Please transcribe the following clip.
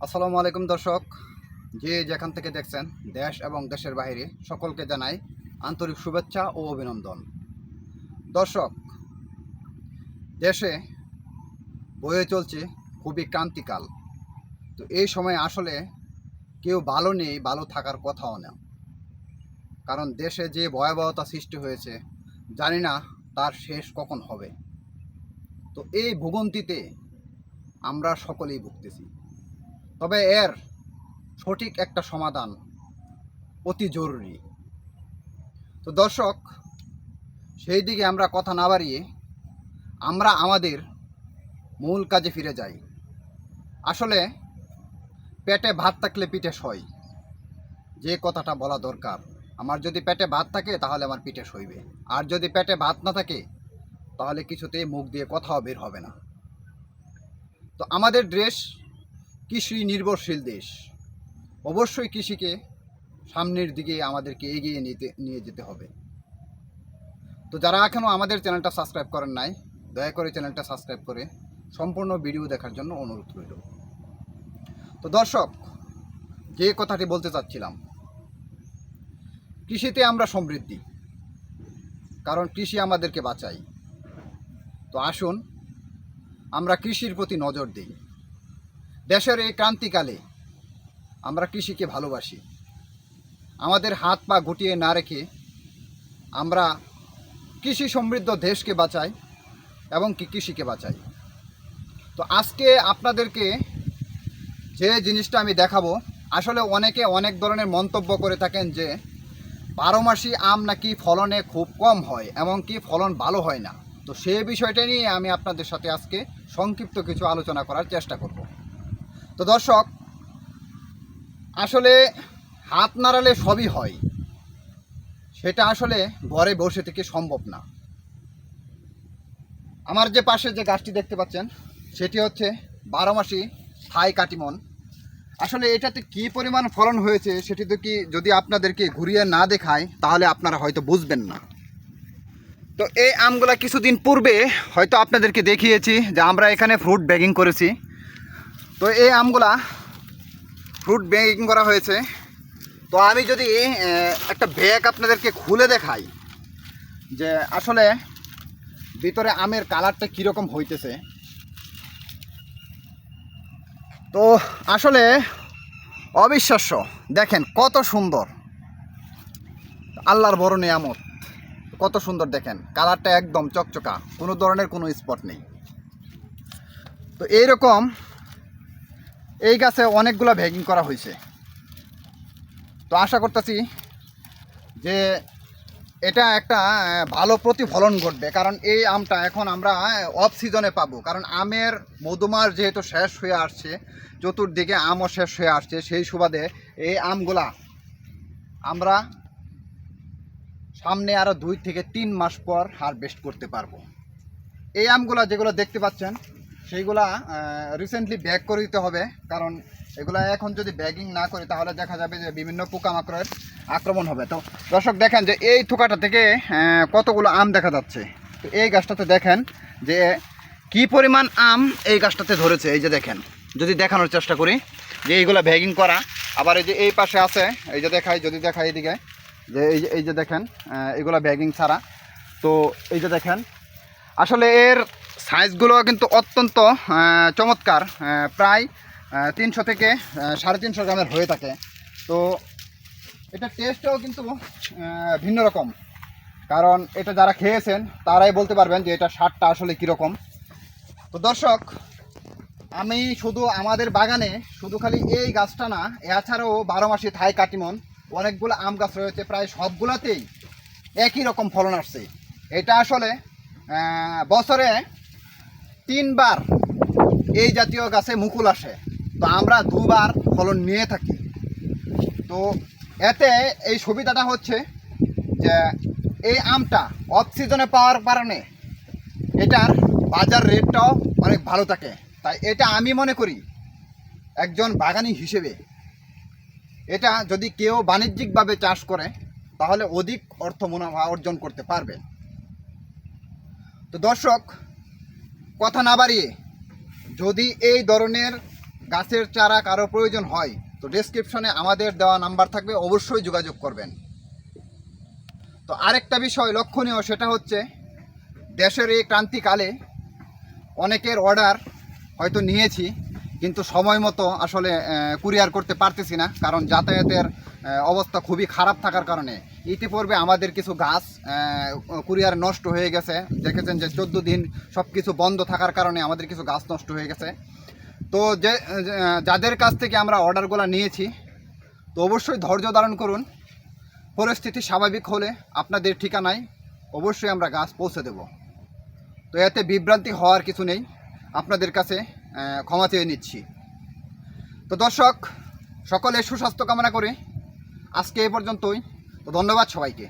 আসসালামু আলাইকুম দর্শক, যে যেখান থেকে দেখছেন দেশ এবং দেশের বাইরে সকলকে জানাই আন্তরিক শুভেচ্ছা ও অভিনন্দন। দর্শক, দেশে বয়ে চলছে খুবই ক্রান্তিকাল। তো এই সময় আসলে কেউ ভালো নেই, ভালো থাকার কথাও না। কারণ দেশে যে ভয়াবহতা সৃষ্টি হয়েছে, জানি না তার শেষ কখন হবে। তো এই ভোগান্তিতে আমরা সকলেই ভুগতেছি। তবে এর সঠিক একটা সমাধান অতি জরুরি। তো দর্শক, সেই দিকে আমরা কথা না বাড়িয়ে আমরা আমাদের মূল কাজে ফিরে যাই। আসলে পেটে ভাত থাকলে পিঠে সয়, যে কথাটা বলা দরকার। আমার যদি পেটে ভাত থাকে তাহলে আমার পিঠে সইবে, আর যদি পেটে ভাত না থাকে তাহলে কিছুতেই মুখ দিয়ে কথাও বের হবে না। তো আমাদের দেশ কৃষি নির্ভরশীল দেশ। অবশ্যই কৃষিকে সামনের দিকে আমাদেরকে এগিয়ে নিয়ে যেতে হবে। তো যারা এখনও আমাদের চ্যানেলটা সাবস্ক্রাইব করেন নাই, দয়া করে চ্যানেলটা সাবস্ক্রাইব করে সম্পূর্ণ ভিডিও দেখার জন্য অনুরোধ রইল। তো দর্শক, যে কথাটি বলতে চাচ্ছিলাম, কৃষিতে আমরা সমৃদ্ধি, কারণ কৃষি আমাদেরকে বাঁচায়। তো আসুন আমরা কৃষির প্রতি নজর দিই। দেশের এই ক্রান্তিকালে আমরা কৃষিকে ভালোবাসি। আমাদের হাত পা গুটিয়ে না রেখে আমরা কৃষি সমৃদ্ধ দেশকে বাঁচাই এবং কৃষিকে বাঁচাই। তো আজকে আপনাদেরকে যে জিনিসটা আমি দেখাবো, আসলে অনেকে অনেক ধরনের মন্তব্য করে থাকেন যে 12 মাসি আম নাকি ফলনে খুব কম হয়, এমনকি ফলন ভালো হয় না। তো সেই বিষয়টা নিয়ে আমি আপনাদের সাথে আজকে সংক্ষিপ্ত কিছু আলোচনা করার চেষ্টা করব। তো দর্শক, আসলে হাত নাড়ালে সবই হয়, সেটা আসলে ঘরে বসে থেকে সম্ভব না। আমার যে পাশে যে গাছটি দেখতে পাচ্ছেন, সেটি হচ্ছে 12 মাসি থাই কাটিমন। আসলে এটাতে কি পরিমাণ ফলন হয়েছে সেটি তো কি যদি আপনাদেরকে ঘুরিয়ে না দেখায় তাহলে আপনারা হয়তো বুঝবেন না। তো এই আমগুলা কিছুদিন পূর্বে হয়তো আপনাদেরকে দেখিয়েছি যে আমরা এখানে ফ্রুট ব্যাগিং করেছি। তো এই আমগুলা ফ্রুট ব্যাগিং করা হয়েছে। তো আমি যদি একটা ব্যাগ আপনাদেরকে খুলে দেখাই যে আসলে ভিতরে আমের কালারটা কীরকম হইতেছে, তো আসলে অবিশ্বাস্য। দেখেন কত সুন্দর, আল্লাহর বড় নিয়ামত। কত সুন্দর দেখেন, কালারটা একদম চকচকা, কোনো ধরনের কোনো স্পট নেই। তো এইরকম এই গাছে অনেকগুলো ব্যাগিং করা হয়েছে। তো আশা করতেছি যে এটা একটা ভালো প্রতিফলন ঘটবে, কারণ এই আমটা এখন আমরা অফ সিজনে পাবো। কারণ আমের মধুমাস যেহেতু শেষ হয়ে আসছে, চতুর্দিকে আমও শেষ হয়ে আসছে, সেই সুবাদে এই আমগুলা আমরা সামনে আরও 2 থেকে 3 মাস পর হারভেস্ট করতে পারবো। এই আমগুলা যেগুলো দেখতে পাচ্ছেন সেইগুলা রিসেন্টলি ব্যাগ করে দিতে হবে, কারণ এগুলা এখন যদি ব্যাগিং না করি তাহলে দেখা যাবে যে বিভিন্ন পোকামাকড়ের আক্রমণ হবে। তো দর্শক দেখেন যে এই থোকাটা থেকে কতগুলো আম দেখা যাচ্ছে। তো এই গাছটাতে দেখেন যে কি পরিমাণ আম এই গাছটাতে ধরেছে। এই যে দেখেন, যদি দেখানোর চেষ্টা করি যে এইগুলা ব্যাগিং করা, আবার এই যে এই পাশে আছে, এই যে দেখাই, যদি দেখাই এইদিকে যে এই যে দেখেন এগুলা ব্যাগিং ছাড়া। তো এই যে দেখেন আসলে এর সাইজগুলো কিন্তু অত্যন্ত চমৎকার, প্রায় 300 থেকে 350 গ্রামের হয়ে থাকে। তো এটা টেস্টও কিন্তু ভিন্ন রকম, কারণ এটা যারা খেয়েছেন তারাই বলতে পারবেন যে এটা স্বাদটা আসলে কীরকম। তো দর্শক, আমি শুধু আমাদের বাগানে শুধু খালি এই গাছটা না, এছাড়াও 12 মাসি থাই কাটিমন অনেকগুলো আম গাছ রয়েছে, প্রায় সবগুলোতেই একই রকম ফলন আসছে। এটা আসলে বছরে 3 বার এই জাতীয় গাছে মুকুল আসে। তো আমরা 2 বার ফলন নিয়ে থাকি। তো এতে এই সুবিধাটা হচ্ছে যে এই আমটা অফ সিজনে পাওয়ার কারণে এটার বাজার রেটটাও অনেক ভালো থাকে। তাই এটা আমি মনে করি একজন বাগানি হিসেবে এটা যদি কেউ বাণিজ্যিকভাবে চাষ করে তাহলে অধিক অর্থ মুনাফা অর্জন করতে পারবে। তো দর্শক, কথা না বাড়িয়ে যদি এই ধরনের গাছের চারা কারো প্রয়োজন হয় তো ডেসক্রিপশনে আমাদের দেওয়া নাম্বার থাকবে, অবশ্যই যোগাযোগ করবেন। তো আরেকটা বিষয় লক্ষণীয়, সেটা হচ্ছে দেশের এই ক্রান্তিকালে অনেকের অর্ডার হয়তো নিয়েছি, কিন্তু সময় মতো আসলে কুরিয়ার করতে পারতেছি না, কারণ যাতায়াতের অবস্থা খুবই খারাপ থাকার কারণে। ইতিপূর্বে আমাদের কিছু গাছ কুরিয়ার নষ্ট হয়ে গেছে, দেখেছেন যে 14 দিন সব কিছু বন্ধ থাকার কারণে আমাদের কিছু গাছ নষ্ট হয়ে গেছে। তো যাদের কাছ থেকে আমরা অর্ডারগুলো নিয়েছি, তো অবশ্যই ধৈর্য ধারণ করুন। পরিস্থিতি স্বাভাবিক হলে আপনাদের ঠিকানায় অবশ্যই আমরা গাছ পৌঁছে দেব। তো এতে বিভ্রান্তি হওয়ার কিছু নেই, আপনাদের কাছে ক্ষমা চেয়ে নিচ্ছি। তো দর্শক, সকলে সুস্বাস্থ্য কামনা করে আজকে এ পর্যন্তই। তো ধন্যবাদ সবাইকে।